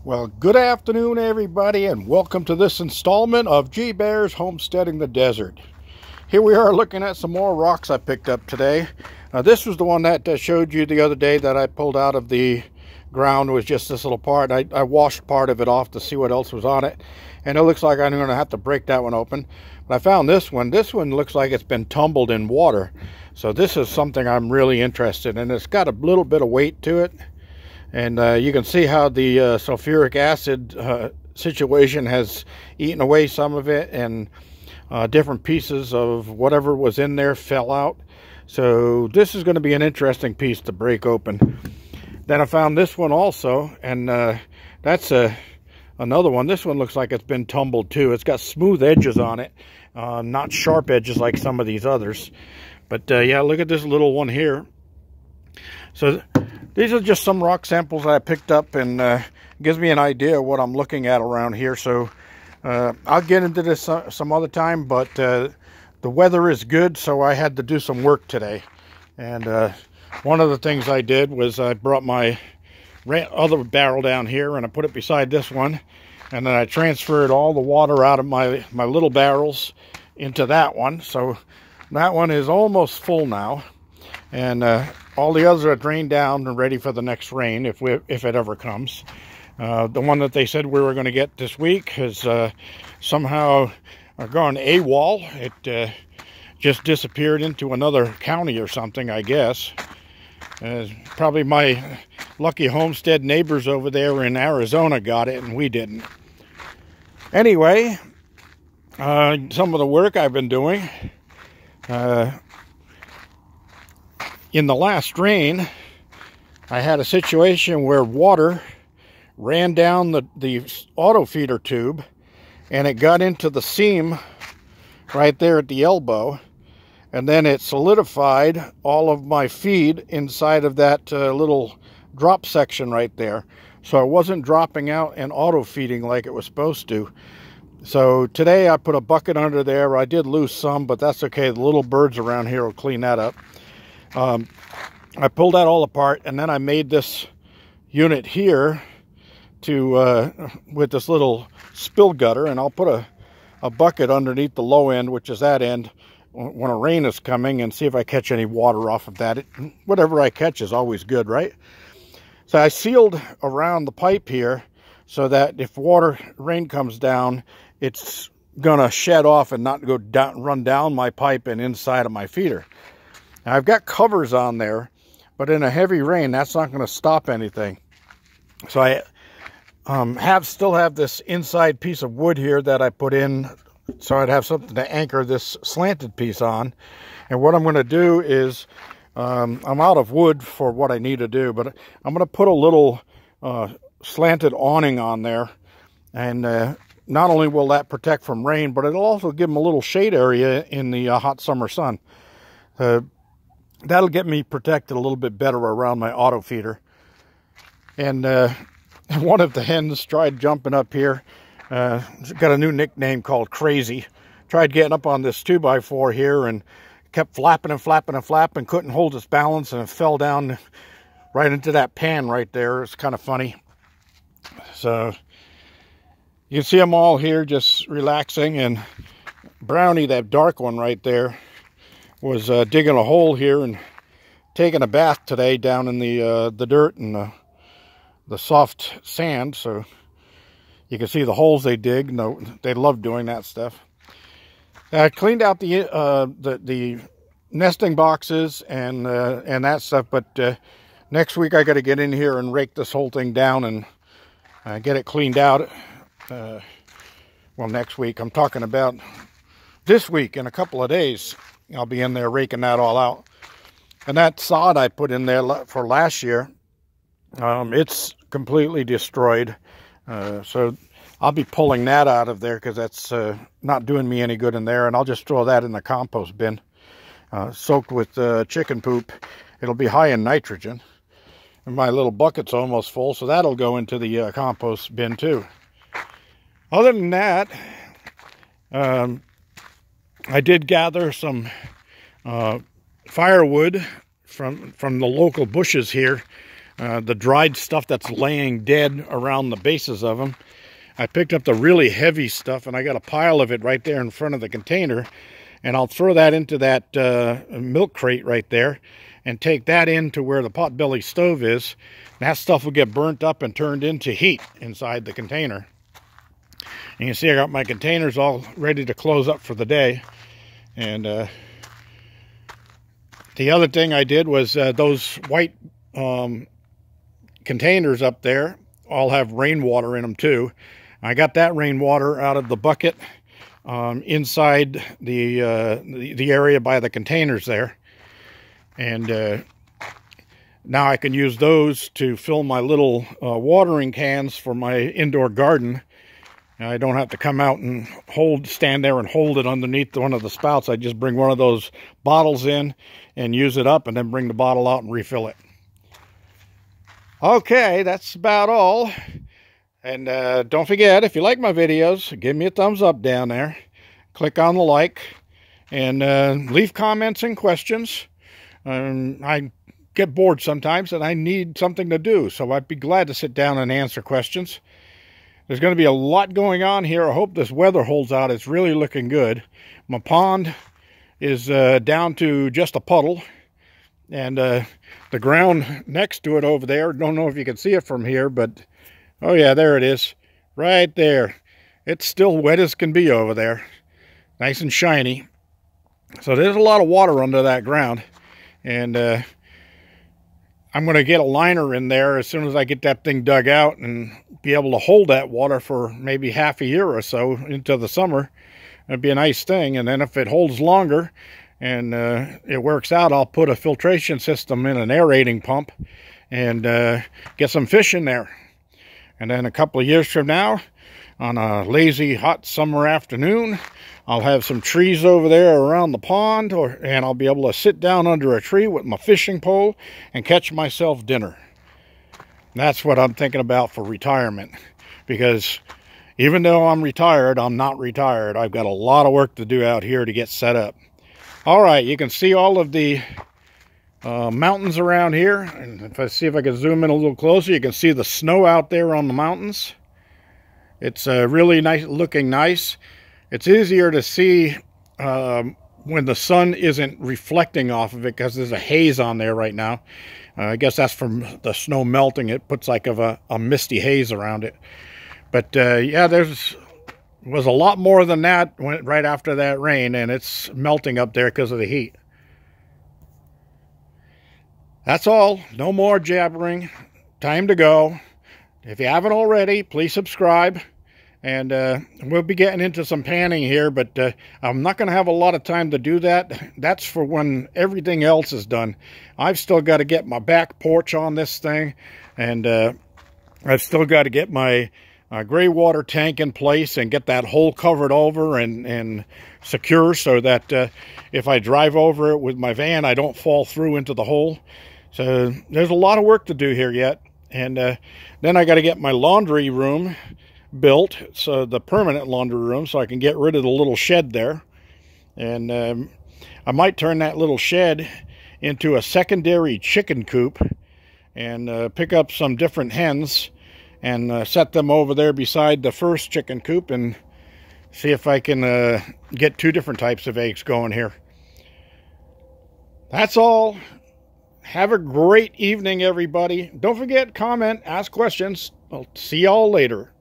Well, good afternoon, everybody, and welcome to this installment of G Bear's Homesteading the Desert. Here we are looking at some more rocks I picked up today. This was the one that showed you the other day that I pulled out of the ground. It was just this little part. I washed part of it off to see what else was on it, and it looks like I'm going to have to break that one open. But I found this one. This one looks like it's been tumbled in water. So this is something I'm really interested in. It's got a little bit of weight to it. And you can see how the sulfuric acid situation has eaten away some of it, and different pieces of whatever was in there fell out. So this is going to be an interesting piece to break open. Then I found this one also, and that's another one. This one looks like it's been tumbled too. It's got smooth edges on it, not sharp edges like some of these others. But yeah, look at this little one here. So these are just some rock samples I picked up, and gives me an idea of what I'm looking at around here. So I'll get into this some other time, but the weather is good, so I had to do some work today. And one of the things I did was I brought my other barrel down here, and I put it beside this one, and then I transferred all the water out of my little barrels into that one. So that one is almost full now, and all the others are drained down and ready for the next rain, if it ever comes. The one that they said we were going to get this week has somehow gone AWOL. It just disappeared into another county or something, I guess. Probably my lucky homestead neighbors over there in Arizona got it, and we didn't. Anyway, some of the work I've been doing. In the last rain, I had a situation where water ran down the auto feeder tube, and it got into the seam right there at the elbow, and then it solidified all of my feed inside of that little drop section right there. So it wasn't dropping out and auto feeding like it was supposed to. So today I put a bucket under there. I did lose some, but that's okay. The little birds around here will clean that up. I pulled that all apart, and then I made this unit here with this little spill gutter, and I'll put a bucket underneath the low end, which is that end, when a rain is coming, and see if I catch any water off of that. Whatever I catch is always good, right? So I sealed around the pipe here so that if rain comes down, it's gonna shed off and not run down my pipe and inside of my feeder. Now, I've got covers on there, but in a heavy rain, that's not going to stop anything. So I still have this inside piece of wood here that I put in, so I'd have something to anchor this slanted piece on. And what I'm going to do is, I'm out of wood for what I need to do, but I'm going to put a little slanted awning on there. And not only will that protect from rain, but it'll also give them a little shade area in the hot summer sun. That'll get me protected a little bit better around my auto feeder. And one of the hens tried jumping up here. It's got a new nickname called Crazy. Tried getting up on this 2x4 here and kept flapping and flapping and flapping. Couldn't hold its balance, and it fell down right into that pan right there. It's kind of funny. So you can see them all here just relaxing. And Brownie, that dark one right there, was digging a hole here and taking a bath today down in the dirt and the soft sand. So you can see the holes they dig. No, they love doing that stuff. I cleaned out the nesting boxes and that stuff, but next week I got to get in here and rake this whole thing down and get it cleaned out. Well, next week. I'm talking about this week. In a couple of days, I'll be in there raking that all out. And that sod I put in there for last year, it's completely destroyed. So I'll be pulling that out of there because that's not doing me any good in there. And I'll just throw that in the compost bin, soaked with chicken poop. It'll be high in nitrogen. And my little bucket's almost full, so that'll go into the compost bin too. Other than that, I did gather some firewood from the local bushes here. the dried stuff that's laying dead around the bases of them. I picked up the really heavy stuff, and I got a pile of it right there in front of the container. And I'll throw that into that milk crate right there and take that into where the potbelly stove is. That stuff will get burnt up and turned into heat inside the container. And you can see I got my containers all ready to close up for the day. And the other thing I did was those white containers up there all have rainwater in them too. I got that rainwater out of the bucket inside the area by the containers there. And now I can use those to fill my little watering cans for my indoor garden. I don't have to come out and stand there and hold it underneath one of the spouts. I just bring one of those bottles in and use it up, and then bring the bottle out and refill it. Okay, that's about all. And don't forget, if you like my videos, give me a thumbs up down there. Click on the like, and leave comments and questions. I get bored sometimes, and I need something to do, so I'd be glad to sit down and answer questions. There's going to be a lot going on here. I hope this weather holds out. It's really looking good. My pond is down to just a puddle, and the ground next to it over there, don't know if you can see it from here, but oh yeah, there it is, right there. It's still wet as can be over there, nice and shiny. So there's a lot of water under that ground, and I'm going to get a liner in there as soon as I get that thing dug out and be able to hold that water for maybe half a year or so into the summer. That'd be a nice thing. And then if it holds longer and it works out, I'll put a filtration system in, an aerating pump, and get some fish in there. And then a couple of years from now, on a lazy hot summer afternoon, I'll have some trees over there around the pond, and I'll be able to sit down under a tree with my fishing pole and catch myself dinner. That's what I'm thinking about for retirement, because even though I'm retired, I'm not retired. I've got a lot of work to do out here to get set up. All right, you can see all of the mountains around here, and if I can zoom in a little closer, you can see the snow out there on the mountains. It's really nice, looking nice. It's easier to see when the sun isn't reflecting off of it, because there's a haze on there right now. I guess that's from the snow melting. It puts like a misty haze around it. But yeah, was a lot more than that right after that rain, and it's melting up there because of the heat. That's all. No more jabbering. Time to go. If you haven't already, please subscribe. And we'll be getting into some panning here, but I'm not going to have a lot of time to do that. That's for when everything else is done. I've still got to get my back porch on this thing, and I've still got to get my gray water tank in place and get that hole covered over and secure, so that if I drive over it with my van, I don't fall through into the hole. So there's a lot of work to do here yet. And then I got to get my laundry room built, so the permanent laundry room, so I can get rid of the little shed there. And I might turn that little shed into a secondary chicken coop, and pick up some different hens and set them over there beside the first chicken coop, and see if I can get two different types of eggs going here. That's all. Have a great evening, everybody. Don't forget, comment, ask questions. I'll see y'all later.